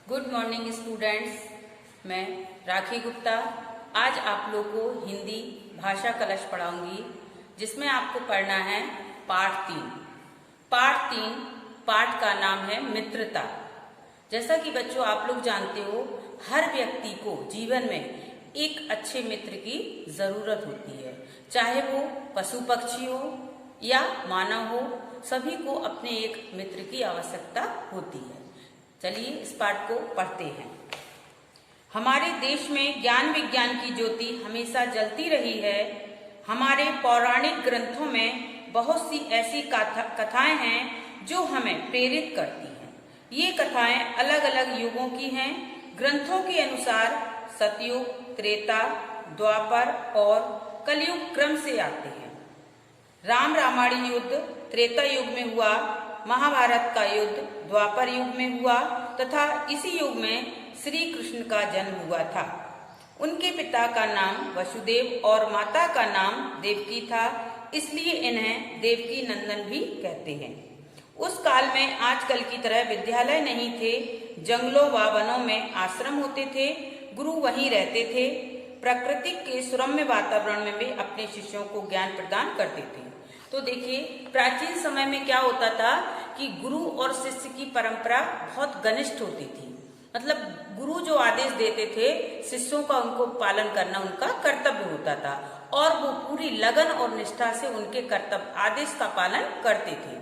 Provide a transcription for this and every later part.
Good morning students. मैं राखी गुप्ता आज आप लोग को हिंदी भाषा कलश पढ़ाऊंगी, जिसमें आपको पढ़ना है पाठ 3। पाठ का नाम है मित्रता। जैसा कि बच्चों आप लोग जानते हो, हर व्यक्ति को जीवन में एक अच्छे मित्र की जरूरत होती है, चाहे वो पशु पक्षी हो या मानव हो, सभी को अपने एक मित्र की आवश्यकता होती है। चलिए इस पाठ को पढ़ते हैं। हमारे देश में ज्ञान विज्ञान की ज्योति हमेशा जलती रही है। हमारे पौराणिक ग्रंथों में बहुत सी ऐसी कथाएं हैं जो हमें प्रेरित करती हैं। ये कथाएं अलग अलग युगों की हैं। ग्रंथों के अनुसार सतयुग, त्रेता, द्वापर और कलयुग क्रम से आते हैं। राम रामायण युद्ध त्रेता युग में हुआ, महाभारत का युद्ध द्वापर युग में हुआ तथा इसी युग में श्री कृष्ण का जन्म हुआ था। उनके पिता का नाम वसुदेव और माता का नाम देवकी था, इसलिए इन्हें देवकी नंदन भी कहते हैं। उस काल में आजकल की तरह विद्यालय नहीं थे। जंगलों व वनों में आश्रम होते थे। गुरु वहीं रहते थे। प्रकृति के सुरम्य वातावरण में भी अपने शिष्यों को ज्ञान प्रदान करते थे। तो देखिए, प्राचीन समय में क्या होता था कि गुरु और शिष्य की परंपरा बहुत घनिष्ठ होती थी। मतलब गुरु जो आदेश देते थे, शिष्यों का उनको पालन करना उनका कर्तव्य होता था और वो पूरी लगन और निष्ठा से उनके कर्तव्य आदेश का पालन करते थे।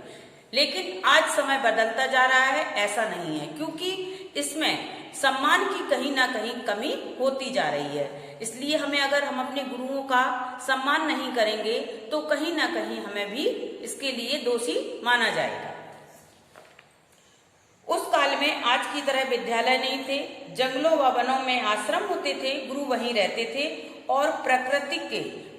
लेकिन आज समय बदलता जा रहा है, ऐसा नहीं है, क्योंकि इसमें सम्मान की कहीं ना कहीं कमी होती जा रही है। इसलिए अगर हम अपने गुरुओं का सम्मान नहीं करेंगे तो कहीं ना कहीं हमें भी इसके लिए दोषी माना जाएगा। उस काल में आज की तरह विद्यालय नहीं थे। जंगलों व वनों में आश्रम होते थे। गुरु वहीं रहते थे और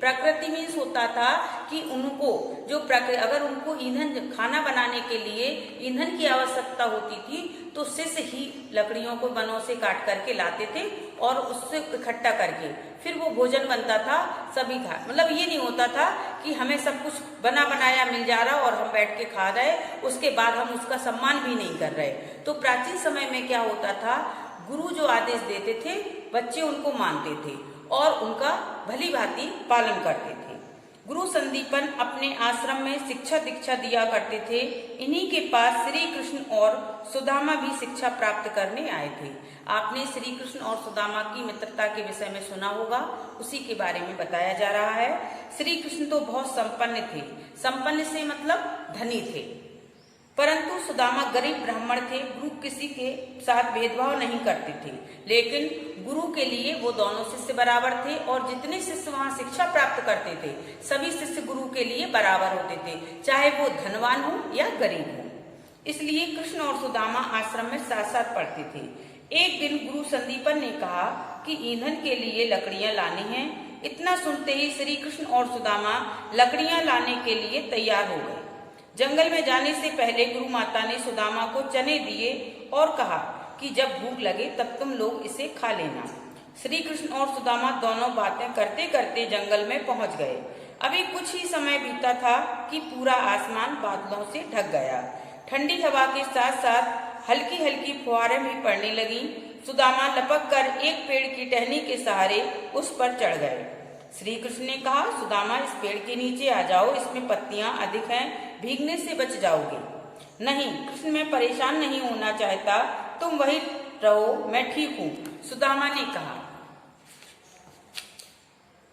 प्रकृति मीन्स होता था कि उनको अगर उनको ईंधन खाना बनाने के लिए ईंधन की आवश्यकता होती थी तो शिष्य ही लकड़ियों को वनों से काट करके लाते थे और उससे इकट्ठा करके फिर वो भोजन बनता था, सभी खा। मतलब ये नहीं होता था कि हमें सब कुछ बना बनाया मिल जा रहा और हम बैठ के खा रहे, उसके बाद हम उसका सम्मान भी नहीं कर रहे। तो प्राचीन समय में क्या होता था, गुरु जो आदेश देते थे बच्चे उनको मानते थे और उनका भली भांति पालन करते थे। गुरु संदीपन अपने आश्रम में शिक्षा दीक्षा दिया करते थे। इन्हीं के पास श्री कृष्ण और सुदामा भी शिक्षा प्राप्त करने आए थे। आपने श्री कृष्ण और सुदामा की मित्रता के विषय में सुना होगा, उसी के बारे में बताया जा रहा है। श्री कृष्ण तो बहुत संपन्न थे। संपन्न से मतलब धनी थे, परंतु सुदामा गरीब ब्राह्मण थे। गुरु किसी के साथ भेदभाव नहीं करते थे, लेकिन गुरु के लिए वो दोनों शिष्य बराबर थे और जितने शिष्य वहां शिक्षा प्राप्त करते थे सभी शिष्य गुरु के लिए बराबर होते थे, चाहे वो धनवान हो या गरीब हो। इसलिए कृष्ण और सुदामा आश्रम में साथ साथ पढ़ते थे। एक दिन गुरु संदीपन ने कहा कि ईंधन के लिए लकड़ियां लानी है। इतना सुनते ही श्री कृष्ण और सुदामा लकड़ियां लाने के लिए तैयार हो गए। जंगल में जाने से पहले गुरु माता ने सुदामा को चने दिए और कहा कि जब भूख लगे तब तुम लोग इसे खा लेना। श्री कृष्ण और सुदामा दोनों बातें करते करते जंगल में पहुंच गए। अभी कुछ ही समय बीता था कि पूरा आसमान बादलों से ढक गया। ठंडी हवा के साथ साथ हल्की हल्की फुहारें भी पड़ने लगी। सुदामा लपक कर एक पेड़ की टहनी के सहारे उस पर चढ़ गए। श्री कृष्ण ने कहा, सुदामा इस पेड़ के नीचे आ जाओ, इसमें पत्तियां अधिक हैं, भीगने से बच जाओगे। नहीं कृष्ण, मैं परेशान नहीं होना चाहता, तुम वहीं रहो, मैं ठीक हूँ, सुदामा ने कहा।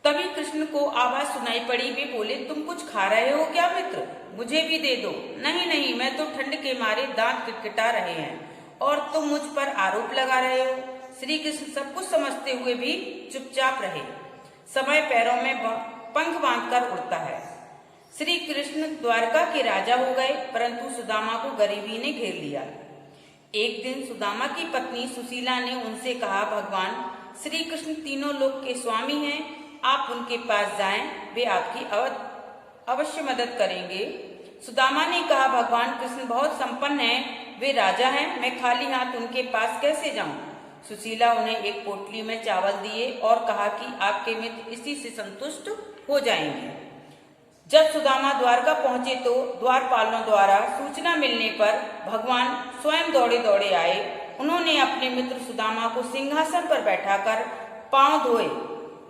तभी कृष्ण को आवाज सुनाई पड़ी। वे बोले, तुम कुछ खा रहे हो क्या मित्र? मुझे भी दे दो। नहीं नहीं, मैं तो ठंड के मारे दांत किटकिटा रहे हैं और तुम मुझ पर आरोप लगा रहे हो। श्री कृष्ण सब कुछ समझते हुए भी चुपचाप रहे। समय पैरों में पंख बांधकर उड़ता है। श्री कृष्ण द्वारका के राजा हो गए, परंतु सुदामा को गरीबी ने घेर लिया। एक दिन सुदामा की पत्नी सुशीला ने उनसे कहा, भगवान श्री कृष्ण तीनों लोक के स्वामी हैं, आप उनके पास जाएं, वे आपकी अवश्य मदद करेंगे। सुदामा ने कहा, भगवान कृष्ण बहुत संपन्न हैं, वे राजा हैं, मैं खाली हाथ उनके पास कैसे जाऊं? सुशीला उन्हें एक पोटली में चावल दिए और कहा कि आपके मित्र इसी से संतुष्ट हो जाएंगे। जब सुदामा द्वारका पहुंचे तो द्वारपालों द्वारा सूचना मिलने पर भगवान स्वयं दौड़े दौड़े आए उन्होंने अपने मित्र सुदामा को सिंहासन पर बैठाकर पांव धोए,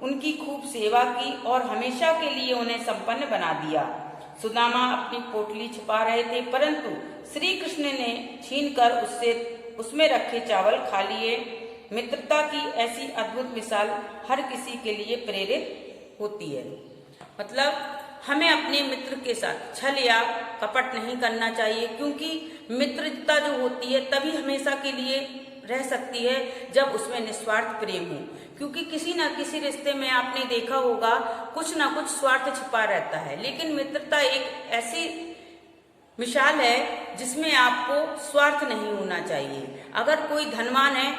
उनकी खूब सेवा की और हमेशा के लिए उन्हें संपन्न बना दिया। सुदामा अपनी पोटली छिपा रहे थे, परंतु श्री कृष्ण ने छीनकर उसमें रखे चावल खा लिए। मित्रता की ऐसी अद्भुत मिसाल हर किसी के लिए प्रेरित होती है। मतलब हमें अपने मित्र के साथ छल या कपट नहीं करना चाहिए, क्योंकि मित्रता जो होती है तभी हमेशा के लिए रह सकती है जब उसमें निस्वार्थ प्रेम हो। क्योंकि किसी न किसी रिश्ते में आपने देखा होगा कुछ ना कुछ स्वार्थ छिपा रहता है, लेकिन मित्रता एक ऐसी मिसाल है जिसमें आपको स्वार्थ नहीं होना चाहिए। अगर कोई धनवान है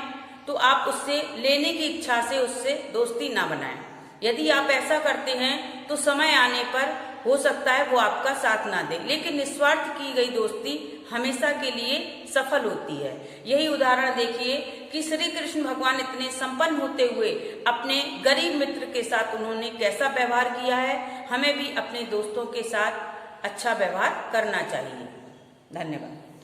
तो आप उससे लेने की इच्छा से उससे दोस्ती ना बनाएं। यदि आप ऐसा करते हैं तो समय आने पर हो सकता है वो आपका साथ ना दे, लेकिन निस्वार्थ की गई दोस्ती हमेशा के लिए सफल होती है। यही उदाहरण देखिए कि श्री कृष्ण भगवान इतने संपन्न होते हुए अपने गरीब मित्र के साथ उन्होंने कैसा व्यवहार किया है। हमें भी अपने दोस्तों के साथ अच्छा व्यवहार करना चाहिए। धन्यवाद।